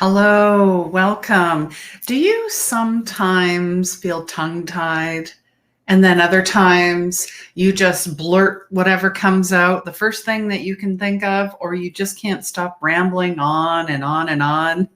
Hello, welcome. Do you sometimes feel tongue-tied and then other times you just blurt whatever comes out, the first thing that you can think of, or you just can't stop rambling on and on and on?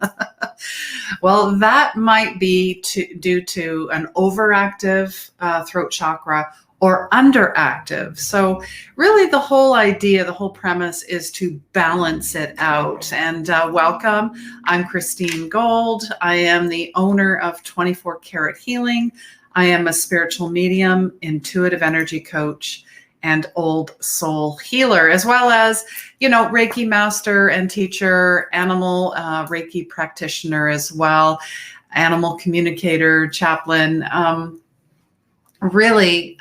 Well, that might be due to an overactive throat chakra or underactive. So really the whole idea, the whole premise is to balance it out. And welcome. I'm Christine Gold. I am the owner of 24 Karat Healing. I am a spiritual medium, intuitive energy coach, and old soul healer, as well as, Reiki master and teacher, animal Reiki practitioner as well, animal communicator, chaplain. Really,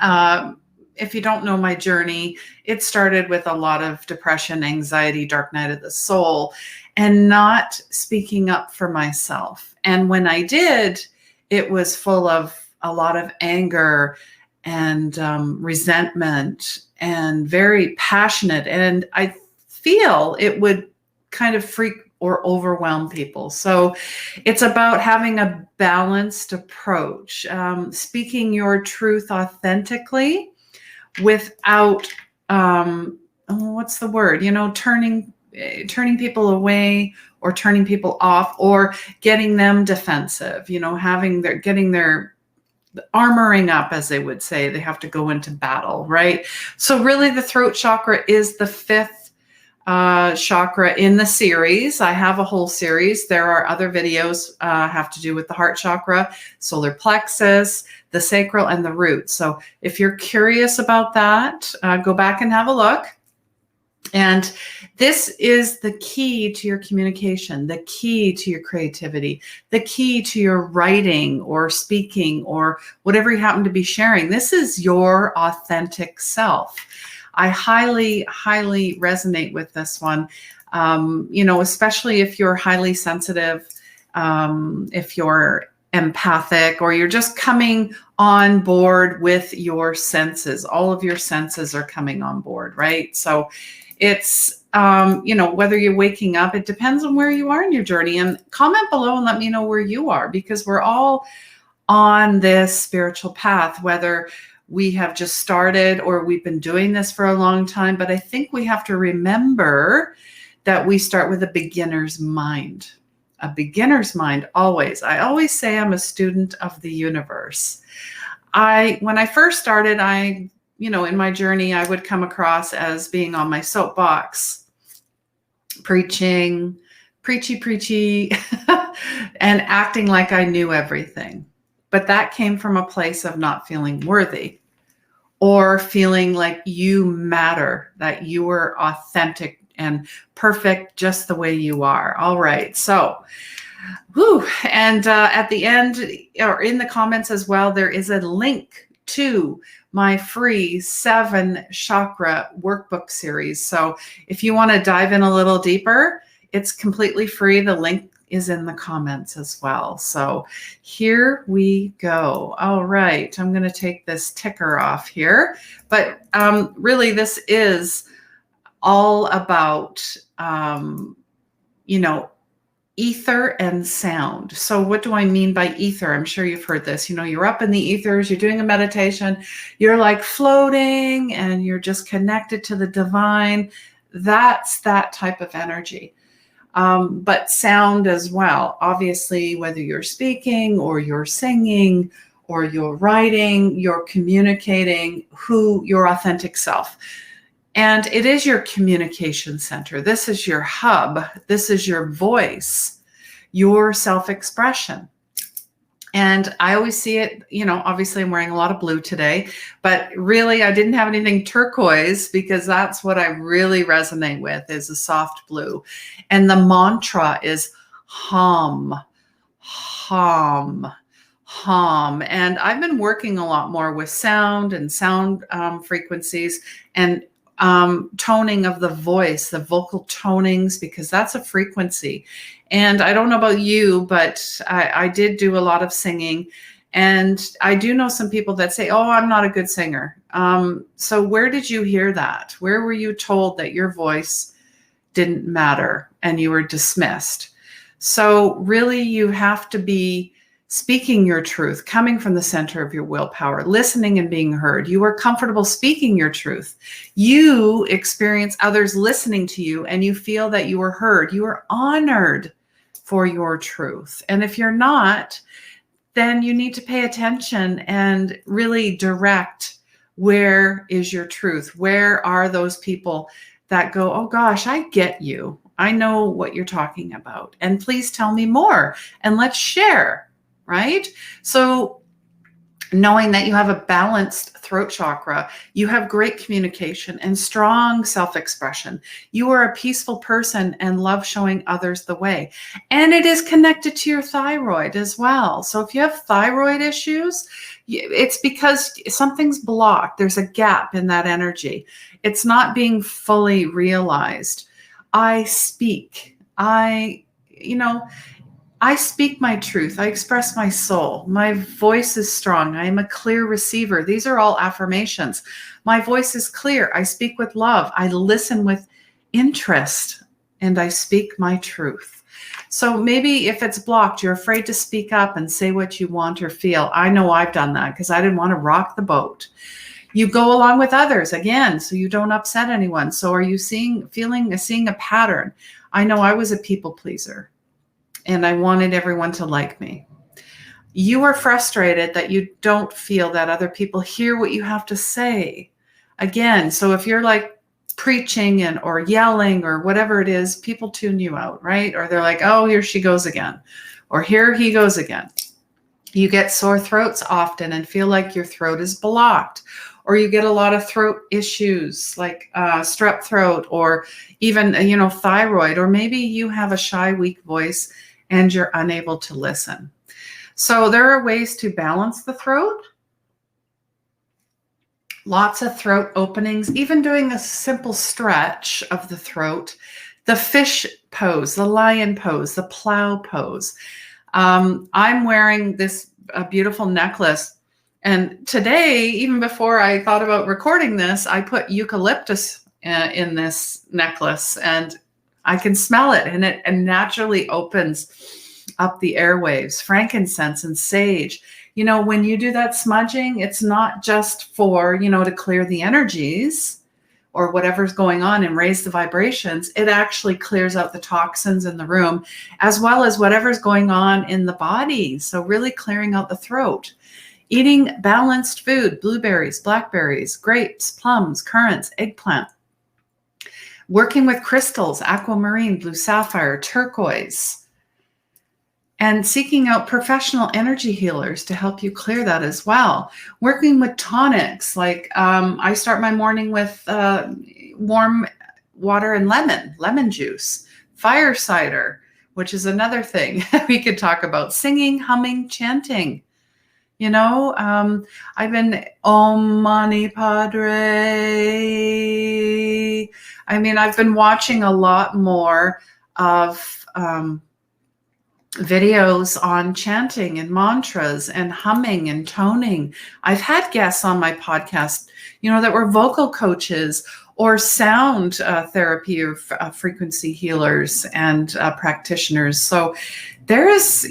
if you don't know my journey, it started with a lot of depression, anxiety, dark night of the soul, and not speaking up for myself. And when I did, it was full of a lot of anger and resentment and very passionate. And I feel it would kind of freak or overwhelm people. So it's about having a balanced approach, speaking your truth authentically without, what's the word? Turning people away or turning people off or getting them defensive, getting their armoring up, as they would say. They have to go into battle, right? So really the throat chakra is the fifth chakra in the series. I have a whole series. There are other videos have to do with the heart chakra, solar plexus, the sacral, and the root. So if you're curious about that, go back and have a look. And this is the key to your communication, the key to your creativity, the key to your writing or speaking or whatever you happen to be sharing. This is your authentic self. I highly, highly resonate with this one, especially if you're highly sensitive, if you're empathic, or you're just coming on board with your senses. All of your senses are coming on board, right? So it's, whether you're waking up, it depends on where you are in your journey. And comment below and let me know where you are, because we're all on this spiritual path, whether we have just started or we've been doing this for a long time. But I think we have to remember that we start with a beginner's mind. A beginner's mind always. I always say I'm a student of the universe. When I first started, in my journey, I would come across as being on my soapbox, preaching, preachy, and acting like I knew everything. But that came from a place of not feeling worthy or feeling like you matter, that you were authentic and perfect just the way you are. All right. So, and at the end or in the comments as well, there is a link to my free 7 chakra workbook series. So if you want to dive in a little deeper, it's completely free. The link is in the comments as well. So here we go. All right. I'm going to take this ticker off here, but really this is all about, ether and sound. So what do I mean by ether? I'm sure you've heard this. You're up in the ethers, you're doing a meditation, you're like floating and you're just connected to the divine. That's that type of energy. But sound as well. Obviously, whether you're speaking or you're singing or you're writing, you're communicating your authentic self. And it is your communication center. This is your hub. This is your voice, your self-expression. And I always see it, obviously I'm wearing a lot of blue today, but really I didn't have anything turquoise because that's what I really resonate with, is a soft blue. And the mantra is hum, hum, hum. And I've been working a lot more with sound and sound frequencies and toning of the voice, the vocal tonings, because that's a frequency. And I don't know about you, but I did do a lot of singing. And I do know some people that say, oh, I'm not a good singer. So where did you hear that? Where were you told that your voice didn't matter and you were dismissed? So really you have to be speaking your truth, coming from the center of your willpower, listening and being heard. You are comfortable speaking your truth. You experience others listening to you and you feel that you are heard. You are honored for your truth. And if you're not, then you need to pay attention and really direct, where is your truth? Where are those people that go, oh gosh, I get you. I know what you're talking about. And please tell me more and let's share. Right? So knowing that you have a balanced throat chakra, you have great communication and strong self-expression. You are a peaceful person and love showing others the way. And it is connected to your thyroid as well. So if you have thyroid issues, it's because something's blocked. There's a gap in that energy. It's not being fully realized. I speak. I speak my truth. I express my soul. My voice is strong. I am a clear receiver. These are all affirmations. My voice is clear. I speak with love. I listen with interest, and I speak my truth. So maybe if it's blocked, you're afraid to speak up and say what you want or feel. I know I've done that because I didn't want to rock the boat. You go along with others again, so you don't upset anyone. So are you seeing a pattern? I know I was a people pleaser, and I wanted everyone to like me. You are frustrated that you don't feel that other people hear what you have to say. Again, so if you're like preaching or yelling or whatever it is, people tune you out, right? Or they're like, oh, here she goes again, or here he goes again. You get sore throats often and feel like your throat is blocked, or you get a lot of throat issues like strep throat, or even, thyroid, or maybe you have a shy, weak voice and you're unable to listen. So there are ways to balance the throat. Lots of throat openings, even doing a simple stretch of the throat, the fish pose, the lion pose, the plow pose. I'm wearing this beautiful necklace. And today, even before I thought about recording this, I put eucalyptus in this necklace, and I can smell it, and it naturally opens up the airwaves. Frankincense and sage. When you do that smudging, it's not just for, to clear the energies or whatever's going on and raise the vibrations. It actually clears out the toxins in the room, as well as whatever's going on in the body. So really clearing out the throat. Eating balanced food, blueberries, blackberries, grapes, plums, currants, eggplant. Working with crystals, aquamarine, blue sapphire, turquoise, and seeking out professional energy healers to help you clear that as well. Working with tonics, like I start my morning with warm water and lemon juice, fire cider, which is another thing we could talk about. Singing, humming, chanting. I've been Om Mani Padre. I've been watching a lot more of videos on chanting and mantras and humming and toning. I've had guests on my podcast, that were vocal coaches or sound therapy or frequency healers and practitioners. So there is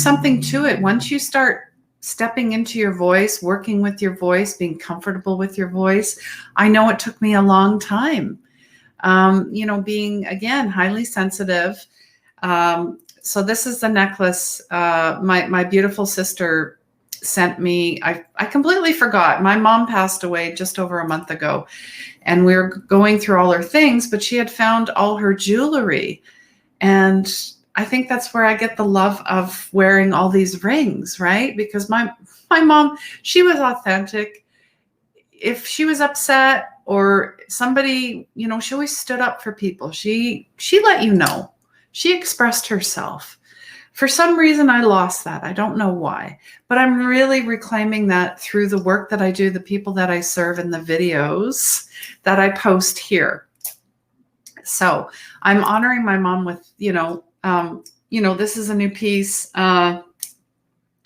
something to it. Once you start stepping into your voice, working with your voice, being comfortable with your voice. I know it took me a long time, being, again, highly sensitive. So this is the necklace my beautiful sister sent me. I completely forgot. My mom passed away just over a month ago, and we were going through all her things, but she had found all her jewelry. And I think that's where I get the love of wearing all these rings, right? Because my mom, she was authentic. If she was upset or somebody, she always stood up for people. She let you know. She expressed herself. For some reason, I lost that. I don't know why, but I'm really reclaiming that through the work that I do, the people that I serve, and the videos that I post here. So I'm honoring my mom with, this is a new piece. I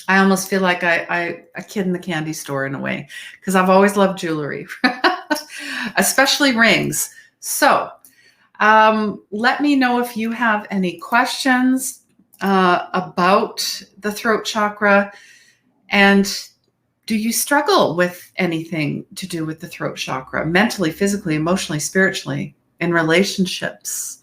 almost feel like a kid in the candy store in a way, because I've always loved jewelry, especially rings. So let me know if you have any questions. about the throat chakra? And do you struggle with anything to do with the throat chakra, mentally, physically, emotionally, spiritually, in relationships?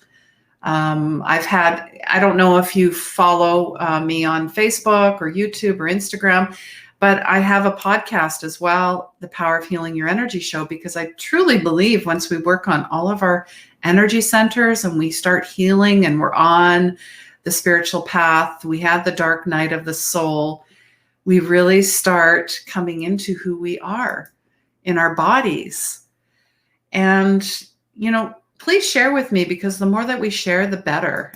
I don't know if you follow me on Facebook or YouTube or Instagram, but I have a podcast as well, The Power of Healing Your Energy Show, because I truly believe once we work on all of our energy centers and we start healing and we're on the spiritual path, we have the dark night of the soul, we really start coming into who we are in our bodies. And, please share with me, because the more that we share, the better.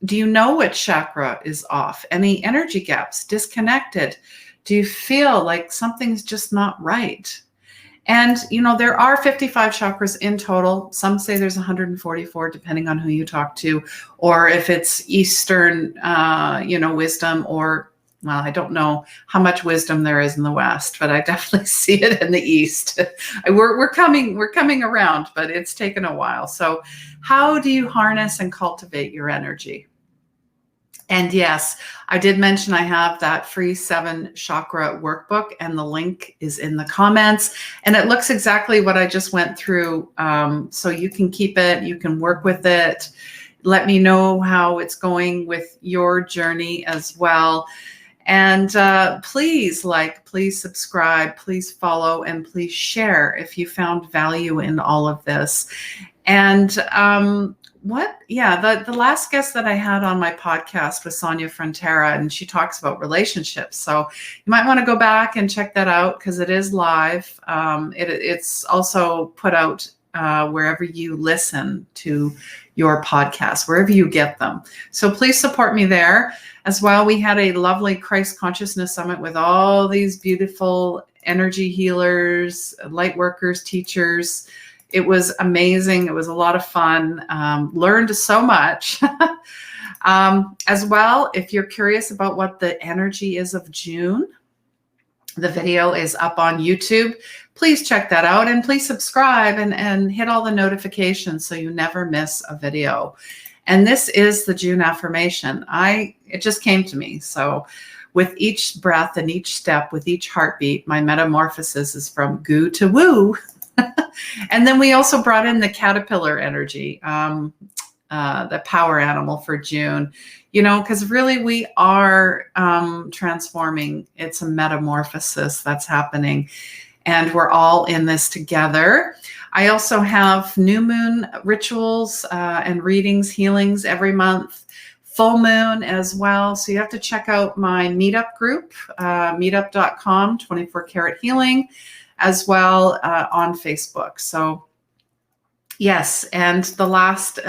Do you know what chakra is off? Any energy gaps, disconnected? Do you feel like something's just not right? And, there are 55 chakras in total. Some say there's 144, depending on who you talk to, or if it's Eastern, wisdom, or, well, I don't know how much wisdom there is in the West, but I definitely see it in the East. We're coming around, but it's taken a while. So how do you harness and cultivate your energy? And yes, I did mention I have that free 7 chakra workbook, and the link is in the comments. And it looks exactly what I just went through. So you can keep it, you can work with it. Let me know how it's going with your journey as well. And please subscribe, please follow, and please share if you found value in all of this. And the last guest that I had on my podcast was Sonia Frontera, and she talks about relationships. So you might want to go back and check that out, because it is live. It's also put out wherever you listen to your podcast, wherever you get them. So please support me there as well. We had a lovely Christ Consciousness Summit with all these beautiful energy healers, light workers, teachers. It was amazing. It was a lot of fun. Learned so much. As well, if you're curious about what the energy is of June, the video is up on YouTube. Please check that out, and please subscribe and hit all the notifications so you never miss a video. And this is the June affirmation. It just came to me. So with each breath and each step, with each heartbeat, my metamorphosis is from goo to woo. And then we also brought in the caterpillar energy, the power animal for June, because really we are transforming. It's a metamorphosis that's happening, and we're all in this together. I also have new moon rituals and readings, healings every month, full moon as well. So you have to check out my meetup group, meetup.com, 24 Karat Healing, as well on Facebook. So yes, and the last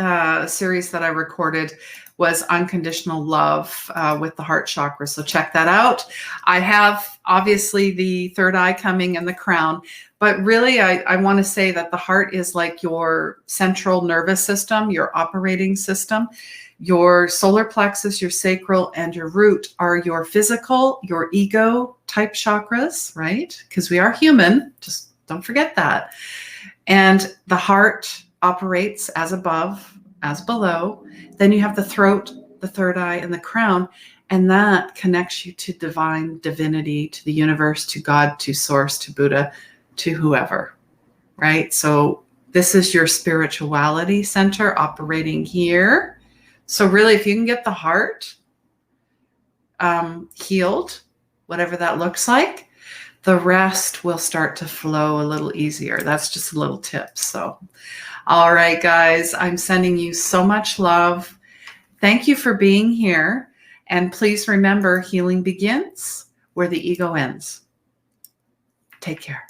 series that I recorded was Unconditional Love with the heart chakra. So check that out. I have obviously the third eye coming and the crown, but really I want to say that the heart is like your central nervous system, your operating system. Your solar plexus, your sacral, and your root are your physical, your ego type chakras, right? Because we are human, just don't forget that. And the heart operates as above, as below. Then you have the throat, the third eye, and the crown, and that connects you to divine, divinity, to the universe, to God, to source, to Buddha, to whoever, right? So this is your spirituality center operating here. So really, if you can get the heart healed, whatever that looks like, the rest will start to flow a little easier. That's just a little tip. So, all right, guys, I'm sending you so much love. Thank you for being here. And please remember, healing begins where the ego ends. Take care.